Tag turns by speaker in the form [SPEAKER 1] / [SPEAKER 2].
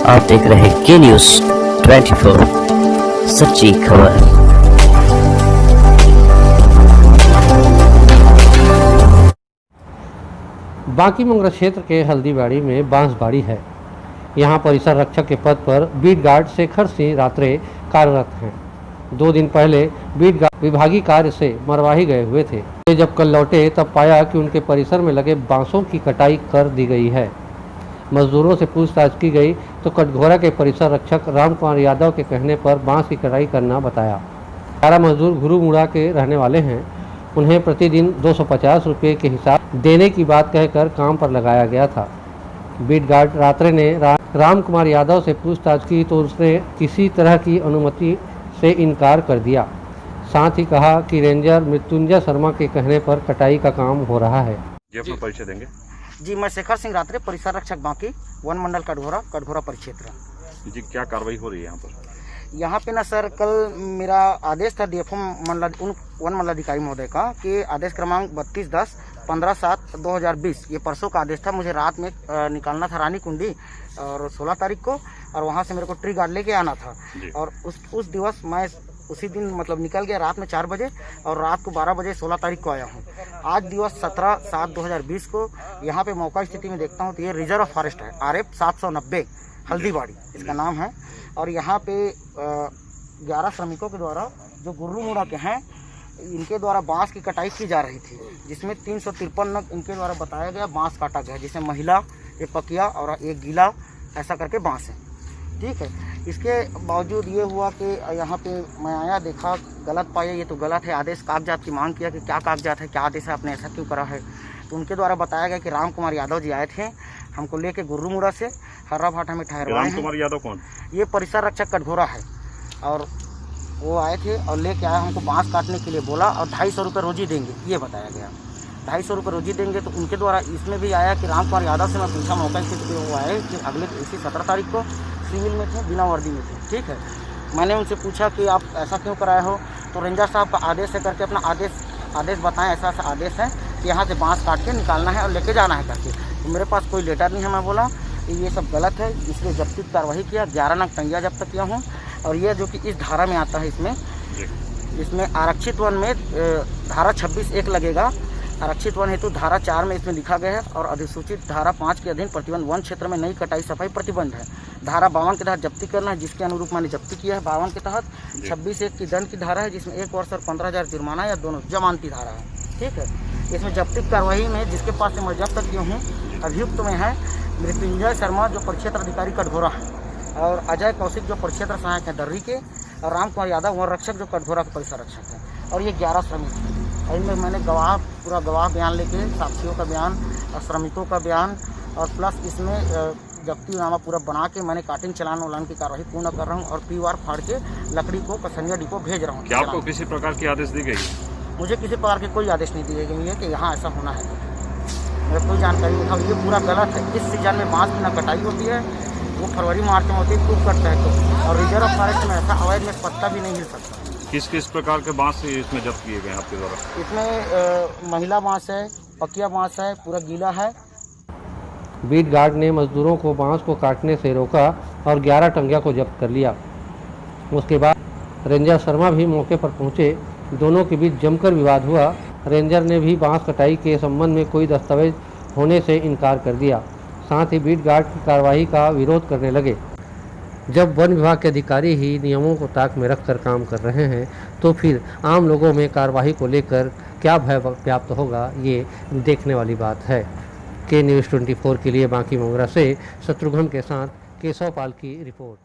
[SPEAKER 1] आप देख रहे हैं के न्यूज़ 24 सच्ची खबर।
[SPEAKER 2] बांकीमुंगरा क्षेत्र के हल्दीबाड़ी में बांसबाड़ी है। यहाँ परिसर रक्षक के पद पर बीट गार्ड शेखर सिंह रात्रे कार्यरत हैं। 2 दिन पहले बीट गार्ड विभागीय कार्य से मरवाही गए हुए थे। जब कल लौटे तब पाया कि उनके परिसर में लगे बांसों की कटाई कर दी गई है। मजदूरों से पूछताछ की गई तो कटघोरा के परिसर रक्षक राम कुमार यादव के कहने पर बांस की कटाई करना बताया। 11 मजदूर गुरुमुड़ा के रहने वाले हैं। उन्हें प्रतिदिन 250 रुपये के हिसाब देने की बात कहकर काम पर लगाया गया था। बीट गार्ड रात्रे ने राम कुमार यादव से पूछताछ की तो उसने किसी तरह की अनुमति से इनकार कर दिया। साथ ही कहा कि रेंजर मृत्युंजय शर्मा के कहने पर कटाई का काम हो रहा है।
[SPEAKER 3] जी अपना परिचय देंगे।
[SPEAKER 4] जी, मैं शेखर सिंह रात्रे, परिसर रक्षक बांकी, वन मंडल कटघोरा परिक्षेत्र।
[SPEAKER 3] जी, क्या कार्रवाई हो रही है यहाँ पर?
[SPEAKER 4] यहाँ पे ना सर, कल मेरा आदेश था डीएफओ वन मंडलाधिकारी महोदय का कि आदेश क्रमांक 3210-15/7/2020, ये परसों का आदेश था। मुझे रात में निकालना था रानी कुंडी और 16 तारीख को, और वहाँ से मेरे को ट्री गार्ड लेके आना था। और उस दिवस मैं उसी दिन मतलब निकल गया रात में 4 बजे, और रात को 12 बजे 16 तारीख को आया हूँ। आज दिवस 17/7/2020 को यहाँ पे मौका स्थिति में देखता हूँ तो ये रिजर्व फॉरेस्ट है, RF 790 हल्दीबाड़ी इसका नाम है। और यहाँ पे 11 श्रमिकों के द्वारा, जो गुर्रुमुड़ा के हैं, इनके द्वारा बांस की कटाई की जा रही थी, जिसमें 353 नग इनके द्वारा बताया गया बांस काटा गया, जिसमें महिला, एक पकिया और एक गीला, ऐसा करके बांस है। ठीक है। इसके बावजूद ये हुआ कि यहाँ पे मैं आया, देखा, गलत पाया, ये तो गलत है। आदेश कागजात की मांग किया कि क्या कागजात है, क्या आदेश है, आपने ऐसा क्यों करा है। तो उनके द्वारा बताया गया कि राम कुमार यादव जी आए थे हमको लेके गुर्रुमुड़ा से हर्रा भाटा में ठहरवाए हैं।
[SPEAKER 3] राम कुमार यादव कौन?
[SPEAKER 4] ये परिसर रक्षक कटघोरा है। और वो आए थे और लेके आए, हमको बांस काटने के लिए बोला, और 250 रुपये रोजी देंगे, ये बताया गया। 250 रुपये रोजी देंगे। तो उनके द्वारा इसमें भी आया कि राम कुमार यादव से मैं पूछा मौका स्थिति पे, वो आए कि अगले इसी 17 तारीख को सिविल में थे, बिना वर्दी में थे। ठीक है। मैंने उनसे पूछा कि आप ऐसा क्यों कराए हो, तो रेंजर साहब का आदेश है करके अपना आदेश बताएं, ऐसा आदेश है कि यहाँ से बांस काट के निकालना है और लेके जाना है करके। तो मेरे पास कोई लेटर नहीं है। मैं बोला कि ये सब गलत है, इसलिए जब्ती की कार्रवाई किया। 11 नग टंगिया जब्त किया हूँ। और ये जो कि इस धारा में आता है, इसमें आरक्षित वन में धारा 26(1) लगेगा। आरक्षित वन हेतु धारा 4 में इसमें लिखा गया है, और अधिसूचित धारा 5 के अधीन प्रतिबंध वन क्षेत्र में नई कटाई सफाई प्रतिबंध है। धारा 52 के तहत जब्ती करना है, जिसके अनुरूप मैंने जब्ती किया है। 52 के तहत 26(1) की दंड की धारा है, जिसमें 1 वर्ष और 15,000 जुर्माना या दोनों जमानती धारा है। ठीक है। इसमें जब्ती कार्रवाई में जिसके पास से मैं जब्त किया हूँ, अभियुक्त में है मृत्युंजय शर्मा, जो परिक्षेत्र अधिकारी कटघोरा है, और अजय कौशिक, जो परिक्षेत्र सहायक है दर्री के, और राम कुमार यादव वन रक्षक, जो कटघोरा के परिसर रक्षक है। और ये 11 श्रमिक हैं। इनमें मैंने पूरा गवाह बयान लेके, साक्षियों का बयान और श्रमिकों का बयान, और प्लस इसमें जब्ती नामा पूरा बना के मैंने काटिंग चलान उलान की कार्रवाई पूर्ण कर रहा हूँ, और पीवार फाड़ के लकड़ी को कसनिया डिपो भेज रहा हूँ।
[SPEAKER 3] क्या आपको किसी प्रकार की आदेश दी गई?
[SPEAKER 4] मुझे किसी प्रकार की कोई आदेश नहीं दिए गए हैं कि यहाँ ऐसा होना है। मेरे कोई जानकारी नहीं था। ये पूरा गलत है। इस सीजन में बांस की ना कटाई होती है, वो फरवरी मार्च में होती है, खूब कटता है तो। और रिजर्व फॉरेस्ट में ऐसा अवैध में पत्ता भी नहीं हिल सकता।
[SPEAKER 3] किस प्रकार के बांस इसमें जब्त किए गए हैं आपके द्वारा?
[SPEAKER 4] इसमें महिला बांस है, पकिया बांस है, पूरा गीला है।
[SPEAKER 2] बीट गार्ड ने मजदूरों को बांस को काटने से रोका और 11 टंगिया को जब्त कर लिया। उसके बाद रेंजर शर्मा भी मौके पर पहुंचे। दोनों के बीच जमकर विवाद हुआ। रेंजर ने भी बांस कटाई के संबंध में कोई दस्तावेज होने से इनकार कर दिया। साथ ही बीट गार्ड की कार्रवाई का विरोध करने लगे। जब वन विभाग के अधिकारी ही नियमों को ताक में रखकर काम कर रहे हैं, तो फिर आम लोगों में कार्रवाई को लेकर क्या भय व्याप्त होगा, ये देखने वाली बात है। के न्यूज़ 24 के लिए बांकीमुंगरा से शत्रुघ्न के साथ केशव पाल की रिपोर्ट।